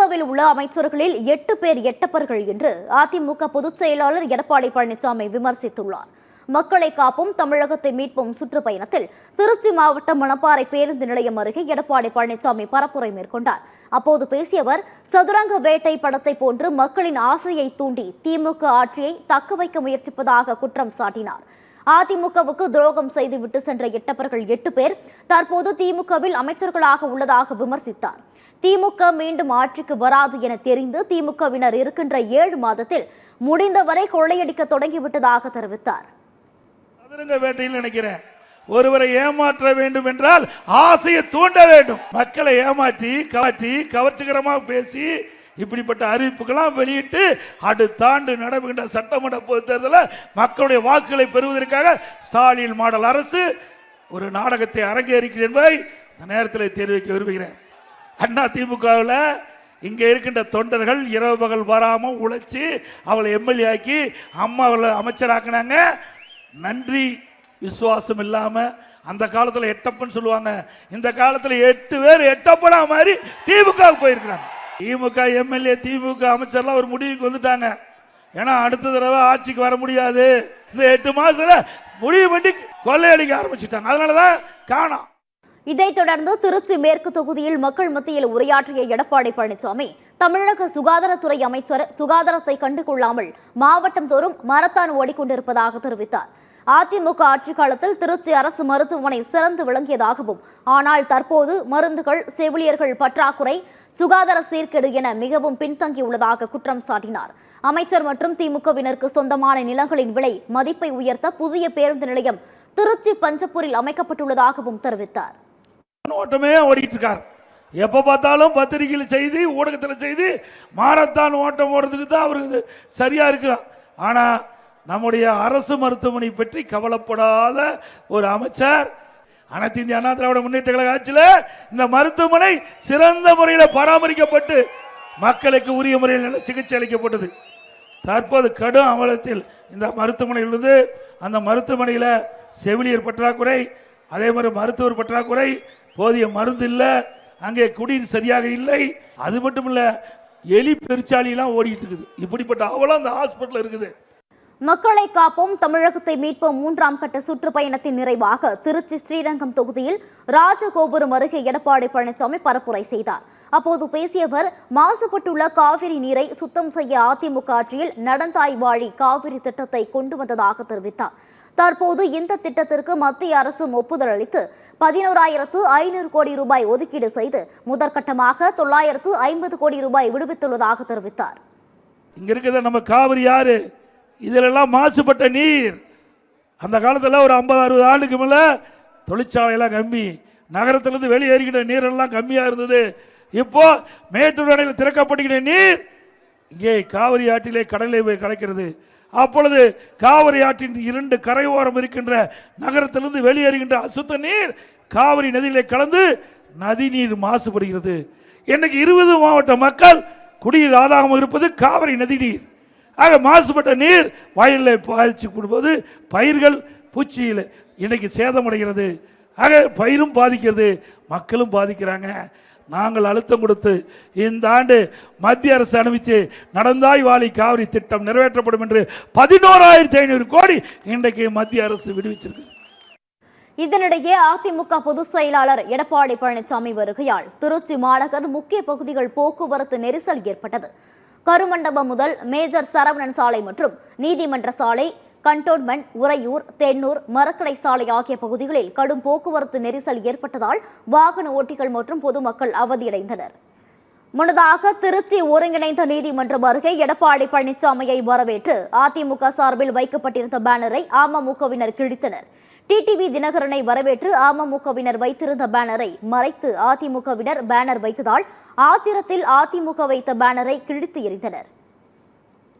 திமுகவில் உள்ள அமைச்சர்களில் 8 பேர் எட்டப்பர்கள் என்று அதிமுக பொதுச் செயலாளர் எடப்பாடி பழனிசாமி விமர்சித்துள்ளார். மக்களை காப்போம் தமிழகத்தை மீட்போம் சுற்றுப்பயணத்தில் திருச்சி மாவட்டம் மணப்பாறை பேருந்து நிலையம் அருகே எடப்பாடி பழனிசாமி பரப்புரை மேற்கொண்டார். அப்போது பேசிய அவர், சதுரங்க வேட்டை படத்தை போன்று மக்களின் ஆசையை தூண்டி திமுக ஆட்சியை தக்க வைக்க முயற்சிப்பதாக குற்றம் சாட்டினார். அதிமுகவுக்கு துரோகம் செய்துவிட்டு சென்ற எட்டப்பர்கள் 8 பேர் தற்போது திமுகவில் அமைச்சர்களாக உள்ளதாக விமர்சித்தார். திமுக மீண்டும் ஆட்சிக்கு வராது என தெரிந்து திமுகவினர் இருக்கின்ற 7 மாதத்தில் முடிந்தவரை கொள்ளையடிக்க தொடங்கிவிட்டதாக தெரிவித்தார். நினைக்கிறேன், ஒருவரை ஏமாற்ற வேண்டும் என்றால் ஆசையை தூண்ட வேண்டும். மக்களை ஏமாற்றி கவர்ச்சிகரமாக பேசி இப்படிப்பட்ட அறிவிப்புகளாம் வெளியிட்டு அடுத்த ஆண்டு நடைபெறுகின்ற சட்டமன்ற பொதுத் தேர்தலில் மக்களுடைய வாக்குகளை பெறுவதற்காக ஸ்டாலின் மாடல் அரசு ஒரு நாடகத்தை அரங்கேறிக்கிறது என்பதை இந்த நேரத்தில் தெரிவிக்க விரும்புகிறேன். அண்ணா திமுகவில் இங்கே இருக்கின்ற தொண்டர்கள் இரவு பகல் வராமல் உழைச்சி அவளை எம்எல்ஏ ஆக்கி அம்மா அவளை அமைச்சராக்கினாங்க. நன்றி விசுவாசம் இல்லாம அந்த காலத்தில் எட்டப்பன்னு சொல்லுவாங்க, இந்த காலத்தில் 8 பேர் எட்டப்பனா மாதிரி திமுக போயிருக்கிறாங்க. திமுக எம்எல்ஏ திமுக அமைச்சர்லாம் ஒரு முடிவுக்கு வந்துட்டாங்க. ஏன்னா அடுத்த தடவை ஆட்சிக்கு வர முடியாது, இந்த 8 மாசத்துல முடிவு பண்ணி கொள்ளையடிக்க ஆரம்பிச்சுட்டாங்க. அதனாலதான் காணோம். இதைத் தொடர்ந்து திருச்சி மேற்கு தொகுதியில் மக்கள் மத்தியில் உரையாற்றிய எடப்பாடி பழனிசாமி, தமிழக சுகாதாரத்துறை அமைச்சர் சுகாதாரத்தை கண்டுகொள்ளாமல் மாவட்டம் தோறும் மரத்தான் ஓடிக்கொண்டிருப்பதாக தெரிவித்தார். அதிமுக ஆட்சி காலத்தில் திருச்சி அரசு மருத்துவமனை சிறந்து விளங்கியதாகவும், ஆனால் தற்போது மருந்துகள், செவிலியர்கள் பற்றாக்குறை, சுகாதார சீர்கேடு என மிகவும் பின்தங்கியுள்ளதாக குற்றம் சாட்டினார். அமைச்சர் மற்றும் திமுகவினருக்கு சொந்தமான நிலங்களின் விலை மதிப்பை உயர்த்த புதிய பேருந்து நிலையம் திருச்சி பஞ்சப்பூரில் அமைக்கப்பட்டுள்ளதாகவும் தெரிவித்தார். ஓட்டமே ஓடிட்டு இருக்கார். எப்ப பார்த்தாலும் பத்திரிகையில் செய்தி, ஊடகத்தில் செய்தி, மாரத்தான் ஓட்டம் ஓடுறதுக்கு தான் அவருக்கு சரியா இருக்கு. ஆனா நம்முடைய அரசு மருத்துவமனை பற்றி கவலைப்படாத ஒரு அமைச்சர். அனைத்து இந்திய அண்ணா திராவிட முன்னேற்ற கழக ஆட்சியில் இந்த மருத்துவமனை சிறந்த முறையில் பராமரிக்கப்பட்டு மக்களுக்கு உரிய முறையில் சிகிச்சை அளிக்கப்பட்டது. தற்போது கடும் அவலத்தில் இந்த மருத்துவமனையிலிருந்து அந்த மருத்துவமனையில் செவிலியர் பற்றாக்குறை, அதே மாதிரி மருத்துவர் பற்றாக்குறை, போதிய மருந்து இல்லை, அங்கே குடிநீர் சரியாக இல்லை, அது மட்டும் இல்ல எலி பெருச்சாலியெல்லாம் ஓடிட்டு இருக்குது. இப்படிப்பட்ட அவலம் அந்த ஹாஸ்பிட்டல் இருக்குது. மக்களை காப்போம் தமிழகத்தை மீட்போம் 3ஆம் கட்ட சுற்றுப்பயணத்தின் நிறைவாக திருச்சி ஸ்ரீரங்கம் தொகுதியில் ராஜகோபுரம் அருகே எடப்பாடி பழனிசாமி பரப்புரை செய்தார். அப்போது பேசிய அவர், மாசுபட்டுள்ள காவிரி நீரை சுத்தம் செய்ய அதிமுக ஆட்சியில் நடந்தாய் வாழி காவிரி திட்டத்தை கொண்டு வந்ததாக தெரிவித்தார். தற்போது இந்த திட்டத்திற்கு மத்திய அரசும் ஒப்புதல் அளித்து 11,500 கோடி ரூபாய் ஒதுக்கீடு செய்து முதற்கட்டமாக 950 கோடி ரூபாய் விடுவித்துள்ளதாக தெரிவித்தார். இங்க இருக்கிற நம்ம காவிரி யாரு, இதிலெல்லாம் மாசுபட்ட நீர். அந்த காலத்தில் ஒரு 50-60 ஆண்டுக்கு மேல தொழிற்சாலையெல்லாம் கம்மி, நகரத்திலிருந்து வெளியேறுகின்ற நீரெல்லாம் கம்மியா இருந்தது. இப்போ மேட்டூர் அணையில் திறக்கப்படுகிற நீர் இங்கே காவிரி ஆற்றிலே கடலிலே போய் கலக்கிறது. அப்பொழுது காவிரி ஆற்றின் 2 கரையோரம் இருக்கின்ற நகரத்திலிருந்து வெளியேறுகின்ற அசுத்த நீர் காவிரி நதியிலே கலந்து நதி நீர் மாசுபடுகிறது. இன்னைக்கு 20 மாவட்ட மக்கள் குடிநீர் ஆதாரமாக இருப்பது காவிரி நதி நீர். ஆக மாசுபட்ட நீர் வயலில் பாய்ச்சி கொடுப்பது பயிர்கள் பூச்சியில் இன்னைக்கு சேதமடைகிறது. ஆக பயிரும் பாதிக்கிறது, மக்களும் பாதிக்கிறாங்க. நாங்கள் அழுத்தம் கொடுத்து இந்த ஆண்டு மத்திய அரசு அனுமதித்து நடந்தாய் வாழி காவிரி திட்டம் நிறைவேற்றப்படும் என்று 11,500 கோடி இன்றைக்கு மத்திய அரசு விடுவிச்சிருக்கு. இதனிடையே அதிமுக பொதுச் செயலாளர் எடப்பாடி பழனிசாமி வருகையால் திருச்சி மாநகர் முக்கிய பகுதிகள் போக்குவரத்து நெரிசல் ஏற்பட்டது. கருமண்டபம் முதல் மேஜர் சரவணன் சாலை மற்றும் நீதிமன்ற சாலை, கண்டோன்மெண்ட், உறையூர், தென்னூர், மரக்கடை சாலை ஆகிய பகுதிகளில் கடும் போக்குவரத்து நெரிசல் ஏற்பட்டதால் வாகன ஓட்டிகள் மற்றும் பொதுமக்கள் அவதியடைந்தனர். முன்னதாக திருச்சி ஒருங்கிணைந்த நீதிமன்றம் அருகே எடப்பாடி பழனிசாமியை வரவேற்று அதிமுக சார்பில் வைக்கப்பட்டிருந்த பேனரை அமமுகவினர் கிழித்தனர். டிடிவி தினகரனை வரவேற்று அமமுகவினர் வைத்திருந்த பேனரை மறைத்து அதிமுகவினர் பேனர் வைத்ததால் ஆத்திரத்தில் அதிமுக வைத்த பேனரை கிழித்து எறிந்தனர்.